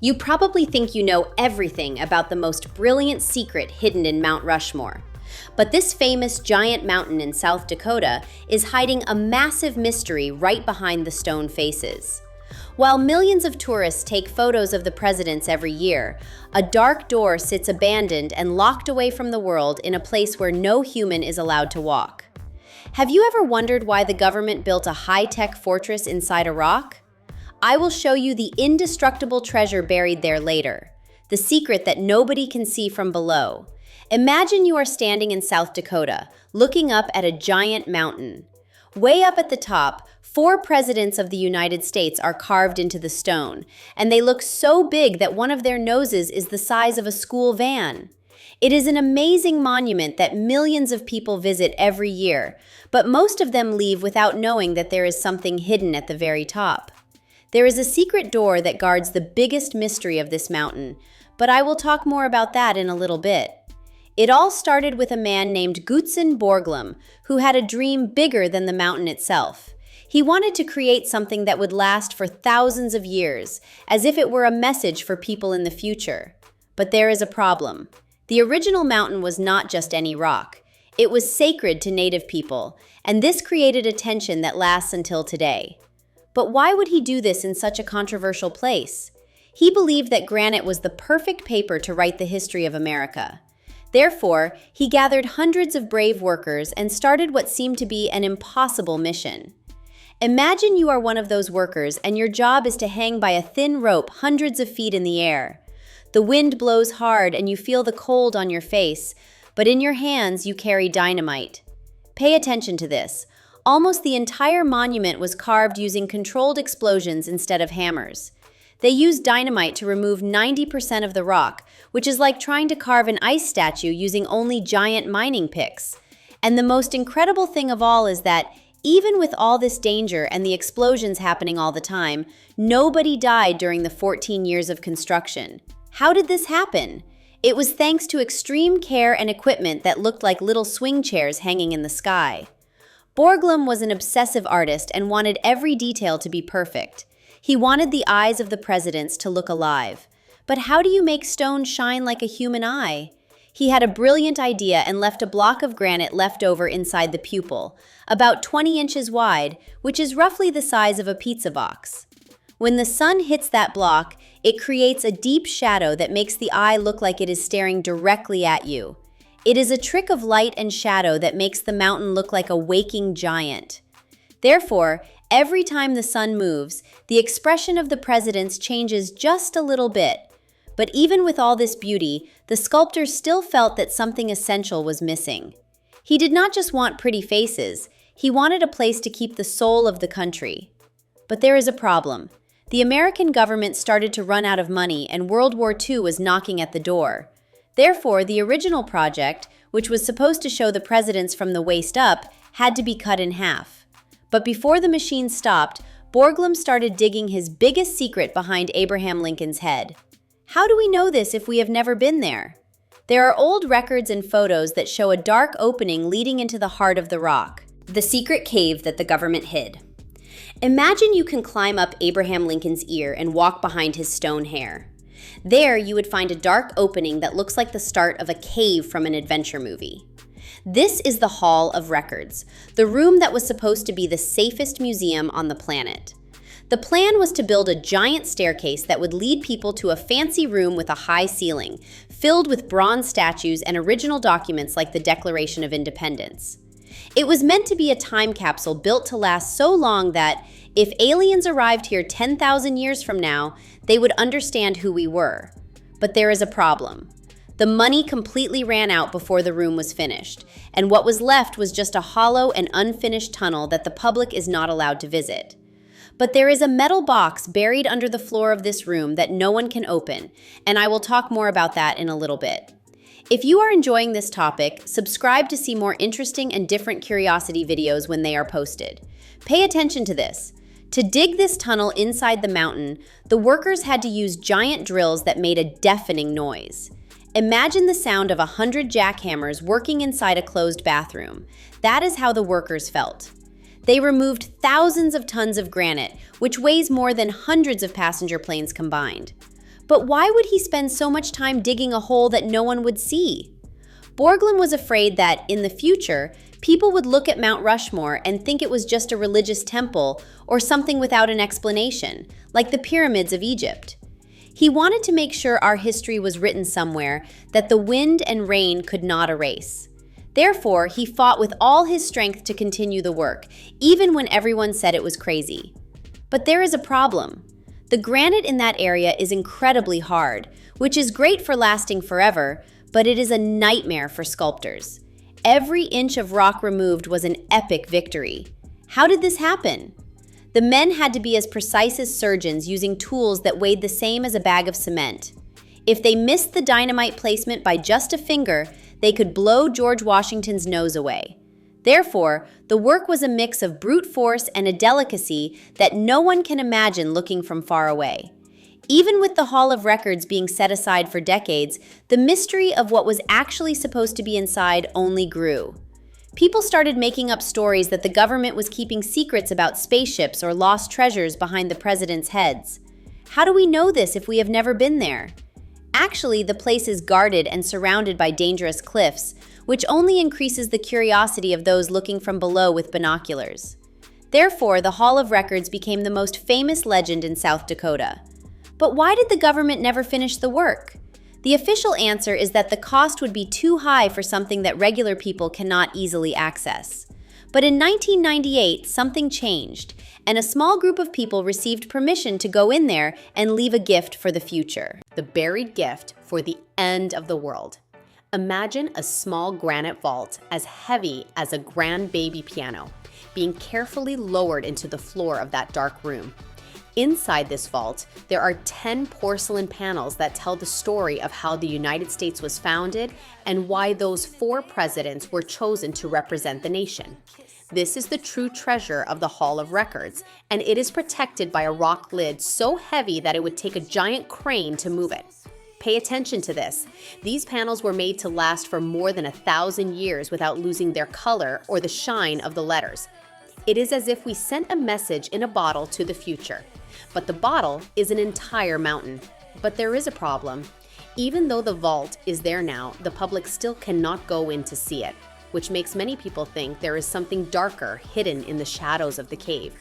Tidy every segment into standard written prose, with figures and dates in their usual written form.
You probably think you know everything about the most brilliant secret hidden in Mount Rushmore. But this famous giant mountain in South Dakota is hiding a massive mystery right behind the stone faces. While millions of tourists take photos of the presidents every year, a dark door sits abandoned and locked away from the world in a place where no human is allowed to walk. Have you ever wondered why the government built a high-tech fortress inside a rock? I will show you the indestructible treasure buried there later, the secret that nobody can see from below. Imagine you are standing in South Dakota, looking up at a giant mountain. Way up at the top, 4 presidents of the United States are carved into the stone, and they look so big that one of their noses is the size of a school van. It is an amazing monument that millions of people visit every year, but most of them leave without knowing that there is something hidden at the very top. There is a secret door that guards the biggest mystery of this mountain, but I will talk more about that in a little bit. It all started with a man named Gutzon Borglum, who had a dream bigger than the mountain itself. He wanted to create something that would last for thousands of years, as if it were a message for people in the future. But there is a problem. The original mountain was not just any rock. It was sacred to native people, and this created a tension that lasts until today. But why would he do this in such a controversial place? He believed that granite was the perfect paper to write the history of America. Therefore, he gathered hundreds of brave workers and started what seemed to be an impossible mission. Imagine you are one of those workers and your job is to hang by a thin rope hundreds of feet in the air. The wind blows hard and you feel the cold on your face, but in your hands you carry dynamite. Pay attention to this. Almost the entire monument was carved using controlled explosions instead of hammers. They used dynamite to remove 90% of the rock, which is like trying to carve an ice statue using only giant mining picks. And the most incredible thing of all is that, even with all this danger and the explosions happening all the time, nobody died during the 14 years of construction. How did this happen? It was thanks to extreme care and equipment that looked like little swing chairs hanging in the sky. Borglum was an obsessive artist and wanted every detail to be perfect. He wanted the eyes of the presidents to look alive. But how do you make stone shine like a human eye? He had a brilliant idea and left a block of granite left over inside the pupil, about 20 inches wide, which is roughly the size of a pizza box. When the sun hits that block, it creates a deep shadow that makes the eye look like it is staring directly at you. It is a trick of light and shadow that makes the mountain look like a waking giant. Therefore, every time the sun moves, the expression of the presidents changes just a little bit. But even with all this beauty, the sculptor still felt that something essential was missing. He did not just want pretty faces, he wanted a place to keep the soul of the country. But there is a problem. The American government started to run out of money and World War II was knocking at the door. Therefore, the original project, which was supposed to show the presidents from the waist up, had to be cut in half. But before the machine stopped, Borglum started digging his biggest secret behind Abraham Lincoln's head. How do we know this if we have never been there? There are old records and photos that show a dark opening leading into the heart of the rock, the secret cave that the government hid. Imagine you can climb up Abraham Lincoln's ear and walk behind his stone hair. There, you would find a dark opening that looks like the start of a cave from an adventure movie. This is the Hall of Records, the room that was supposed to be the safest museum on the planet. The plan was to build a giant staircase that would lead people to a fancy room with a high ceiling, filled with bronze statues and original documents like the Declaration of Independence. It was meant to be a time capsule built to last so long that, if aliens arrived here 10,000 years from now, they would understand who we were. But there is a problem. The money completely ran out before the room was finished, and what was left was just a hollow and unfinished tunnel that the public is not allowed to visit. But there is a metal box buried under the floor of this room that no one can open, and I will talk more about that in a little bit. If you are enjoying this topic, subscribe to see more interesting and different curiosity videos when they are posted. Pay attention to this. To dig this tunnel inside the mountain, the workers had to use giant drills that made a deafening noise. Imagine the sound of 100 jackhammers working inside a closed bathroom. That is how the workers felt. They removed thousands of tons of granite, which weighs more than hundreds of passenger planes combined. But why would he spend so much time digging a hole that no one would see? Borglum was afraid that, in the future, people would look at Mount Rushmore and think it was just a religious temple or something without an explanation, like the pyramids of Egypt. He wanted to make sure our history was written somewhere that the wind and rain could not erase. Therefore, he fought with all his strength to continue the work, even when everyone said it was crazy. But there is a problem. The granite in that area is incredibly hard, which is great for lasting forever, but it is a nightmare for sculptors. Every inch of rock removed was an epic victory. How did this happen? The men had to be as precise as surgeons, using tools that weighed the same as a bag of cement. If they missed the dynamite placement by just a finger, they could blow George Washington's nose away. Therefore, the work was a mix of brute force and a delicacy that no one can imagine looking from far away. Even with the Hall of Records being set aside for decades, the mystery of what was actually supposed to be inside only grew. People started making up stories that the government was keeping secrets about spaceships or lost treasures behind the president's heads. How do we know this if we have never been there? Actually, the place is guarded and surrounded by dangerous cliffs, which only increases the curiosity of those looking from below with binoculars. Therefore, the Hall of Records became the most famous legend in South Dakota. But why did the government never finish the work? The official answer is that the cost would be too high for something that regular people cannot easily access. But in 1998, something changed, and a small group of people received permission to go in there and leave a gift for the future. The buried gift for the end of the world. Imagine a small granite vault as heavy as a grand baby piano, being carefully lowered into the floor of that dark room. Inside this vault, there are 10 porcelain panels that tell the story of how the United States was founded and why those 4 presidents were chosen to represent the nation. This is the true treasure of the Hall of Records, and it is protected by a rock lid so heavy that it would take a giant crane to move it. Pay attention to this. These panels were made to last for more than 1,000 years without losing their color or the shine of the letters. It is as if we sent a message in a bottle to the future. But the bottle is an entire mountain. But there is a problem. Even though the vault is there now, the public still cannot go in to see it, which makes many people think there is something darker hidden in the shadows of the cave.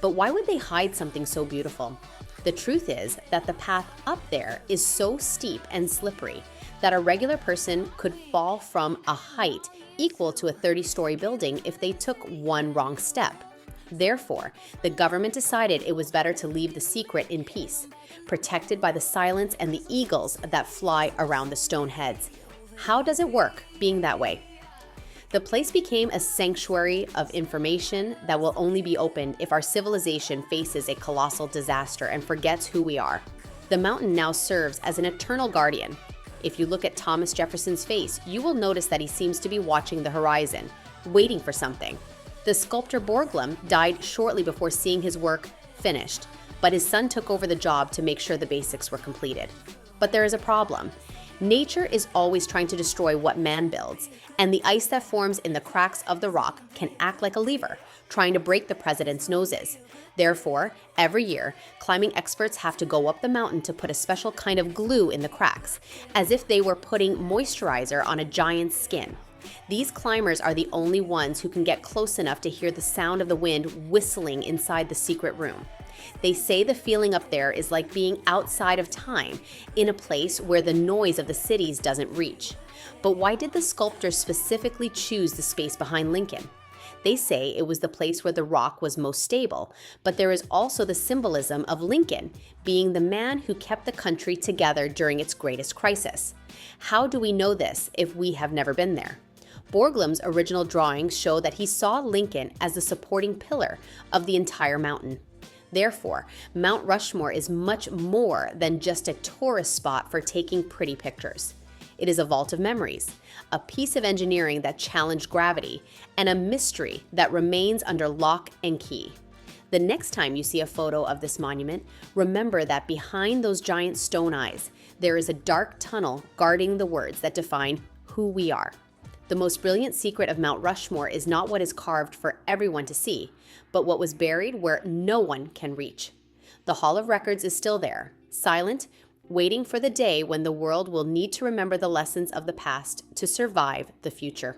But why would they hide something so beautiful? The truth is that the path up there is so steep and slippery that a regular person could fall from a height equal to a 30-story building if they took one wrong step. Therefore, the government decided it was better to leave the secret in peace, protected by the silence and the eagles that fly around the stone heads. How does it work being that way? The place became a sanctuary of information that will only be opened if our civilization faces a colossal disaster and forgets who we are. The mountain now serves as an eternal guardian. If you look at Thomas Jefferson's face, you will notice that he seems to be watching the horizon, waiting for something. The sculptor Borglum died shortly before seeing his work finished, but his son took over the job to make sure the basics were completed. But there is a problem. Nature is always trying to destroy what man builds, and the ice that forms in the cracks of the rock can act like a lever, trying to break the president's noses. Therefore, every year, climbing experts have to go up the mountain to put a special kind of glue in the cracks, as if they were putting moisturizer on a giant's skin. These climbers are the only ones who can get close enough to hear the sound of the wind whistling inside the secret room. They say the feeling up there is like being outside of time, in a place where the noise of the cities doesn't reach. But why did the sculptors specifically choose the space behind Lincoln? They say it was the place where the rock was most stable, but there is also the symbolism of Lincoln being the man who kept the country together during its greatest crisis. How do we know this if we have never been there? Borglum's original drawings show that he saw Lincoln as the supporting pillar of the entire mountain. Therefore, Mount Rushmore is much more than just a tourist spot for taking pretty pictures. It is a vault of memories, a piece of engineering that challenged gravity, and a mystery that remains under lock and key. The next time you see a photo of this monument, remember that behind those giant stone eyes, there is a dark tunnel guarding the words that define who we are. The most brilliant secret of Mount Rushmore is not what is carved for everyone to see, but what was buried where no one can reach. The Hall of Records is still there, silent, waiting for the day when the world will need to remember the lessons of the past to survive the future.